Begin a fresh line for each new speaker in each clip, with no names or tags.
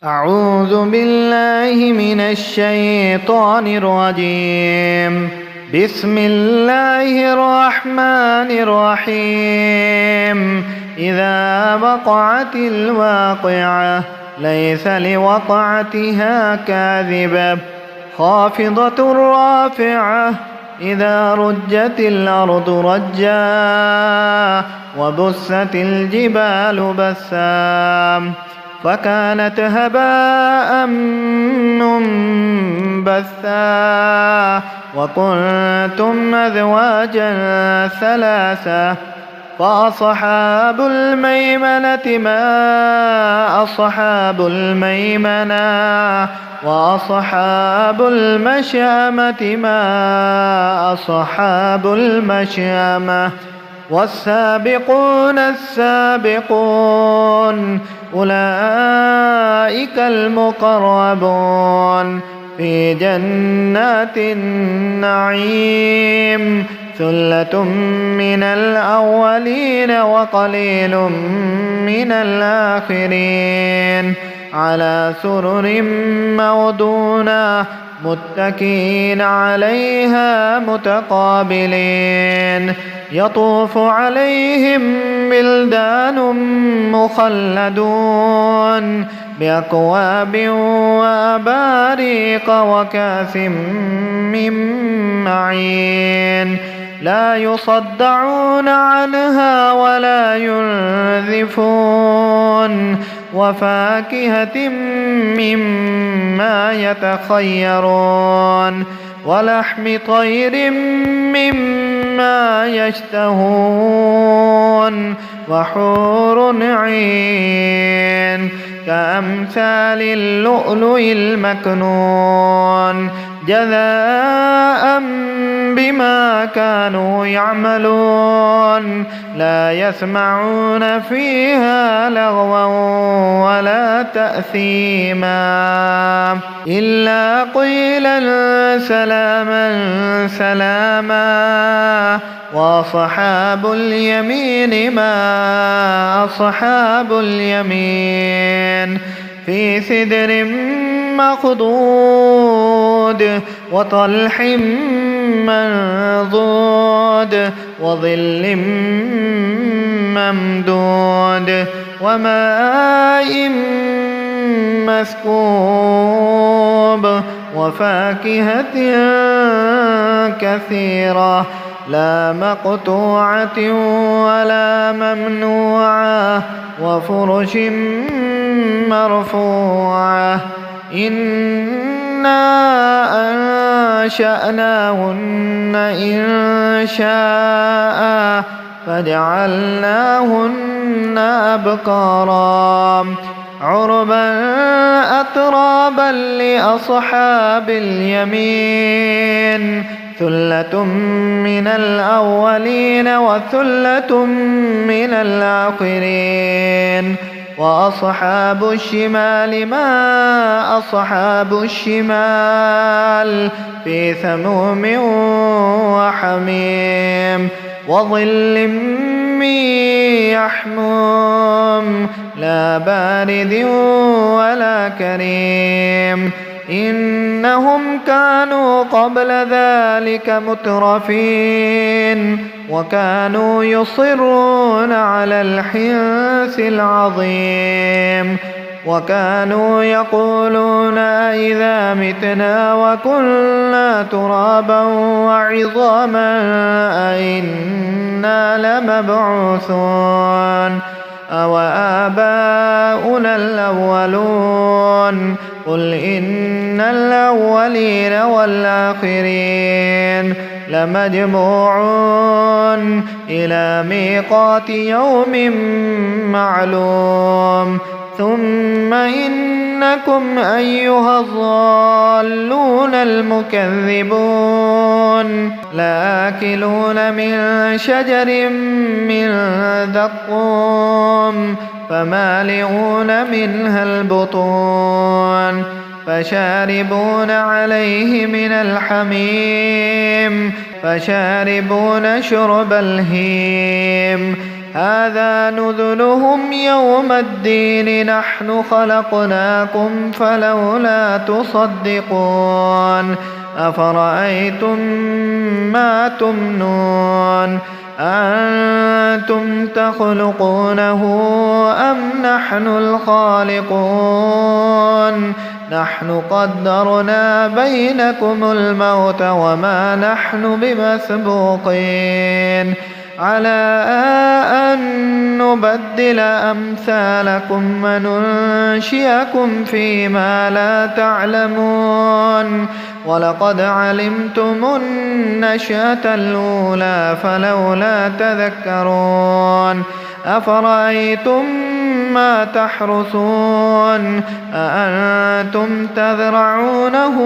أعوذ بالله من الشيطان الرجيم. بسم الله الرحمن الرحيم. إذا وقعت الواقعة ليس لوقعتها كاذبة خافضة رافعة إذا رجت الأرض رجا وبست الجبال بسا فكانت هباء منبثا وكنتم أزواجا ثلاثة فأصحاب الميمنة ما أصحاب الميمنة وأصحاب المشأمة ما أصحاب المشأمة والسابقون السابقون أولئك المقربون في جنات النعيم ثلة من الأولين وقليل من الآخرين على سرر موضونة متكئين عليها متقابلين يطوف عليهم بلدان مخلدون بأكواب وأباريق وكأس من معين لا يصدعون عنها ولا ينزفون وفاكهة مما يتخيرون ولحم طير مما يشتهون وحور عين كأمثال اللؤلؤ المكنون جزاء بما كانوا يعملون لا يسمعون فيها لغوا ولا تأثيما إلا قيلا سلاما سلاما وأصحاب اليمين ما أصحاب اليمين في سدر مخضود وطلح منضود وظل ممدود وماء مسكوب وفاكهة كثيرة لا مقطوعة ولا ممنوعة وفرش مرفوعة إنا أنشأناهن إن شاء فجعلناهن أبكارا عربا أترابا لأصحاب اليمين ثلة من الأولين وثلة من الآخرين وأصحاب الشمال ما أصحاب الشمال في سموم وحميم وظل من يحموم لا بارد ولا كريم إنهم كانوا قبل ذلك مترفين وكانوا يصرون على الحنث العظيم وكانوا يقولون أئذا متنا وكنا ترابا وعظاما أئنا لمبعوثون أوآباؤنا الأولون قل إن الأولين والآخرين لمجموعون إلى ميقات يوم معلوم ثم إنكم أيها الضالون المكذبون لآكلون من شجر من زقوم فمالئون منها البطون فشاربون عليه من الحميم فشاربون شرب الهيم هذا نزلهم يوم الدين نحن خلقناكم فلولا تصدقون أفرأيتم ما تمنون أنتم تخلقونه أم نحن الخالقون نحن قدرنا بينكم الموت وما نحن بمسبوقين على أن نبدل أمثالكم وننشئكم فيما لا تعلمون ولقد علمتم النشأة الأولى فلولا تذكرون أفرأيتم ما تحرثون أأنتم تزرعونه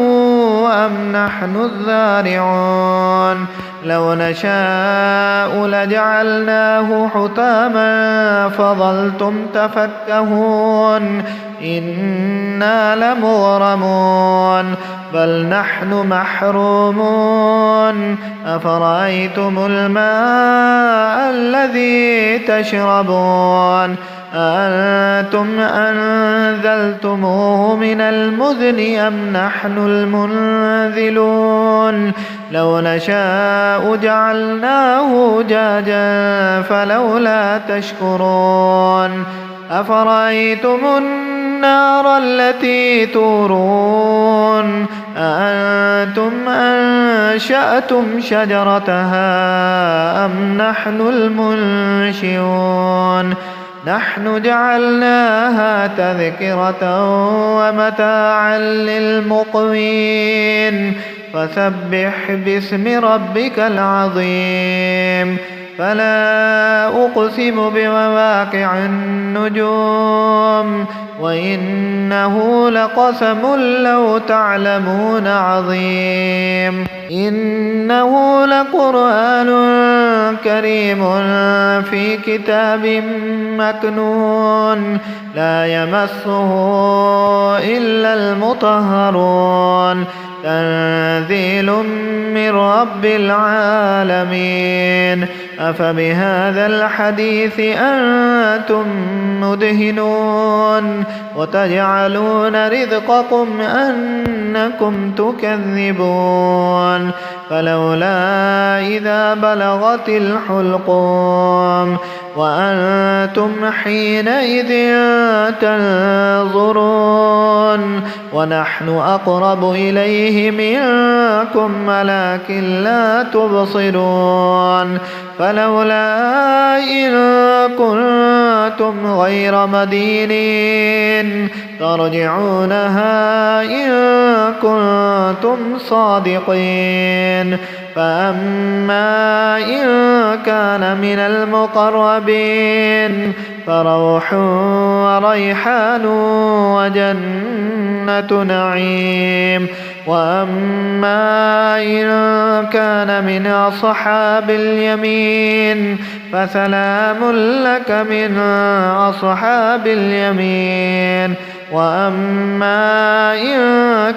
أم نحن الزارعون لو نشاء لجعلناه حطاما فظلتم تفكهون إنا لمغرمون بل نحن محرومون أفرأيتم الماء الذي تشربون أأنتم أنزلتموه من المزن أم نحن المنزلون لو نشاء جعلناه جاجا فلولا تشكرون أفرأيتم النار التي تورون أأنتم أنشأتم شجرتها أم نحن المنشئون نحن جعلناها تذكرة ومتاعا للمقوين فسبح باسم ربك العظيم فلا أقسم بمواقع النجوم وإنه لقسم لو تعلمون عظيم إنه لقرآن كريم في كتاب مكنون لا يمسه إلا المطهرون تنزيل من رب العالمين أفبهذا الحديث أنتم مدهنون وتجعلون رزقكم أنكم تكذبون فلولا إذا بلغت الحلقوم وأنتم حينئذ تنظرون ونحن أقرب إليه منكم ولكن لا تبصرون فلولا إن كنتم غير مدينين ترجعونها إن كنتم صادقين فأما إن كان من المقربين فروح وريحان وجنة نعيم وأما إن كان من أصحاب اليمين فسلام لك من أصحاب اليمين وأما إن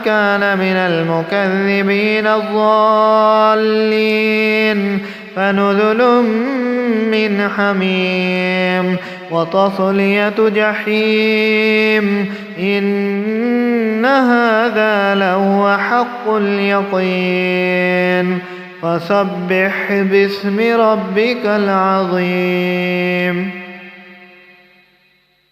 كان من المكذبين الضالين فنزل من حميم وتصلية جحيم إن هذا لهو حق اليقين فسبح باسم ربك العظيم.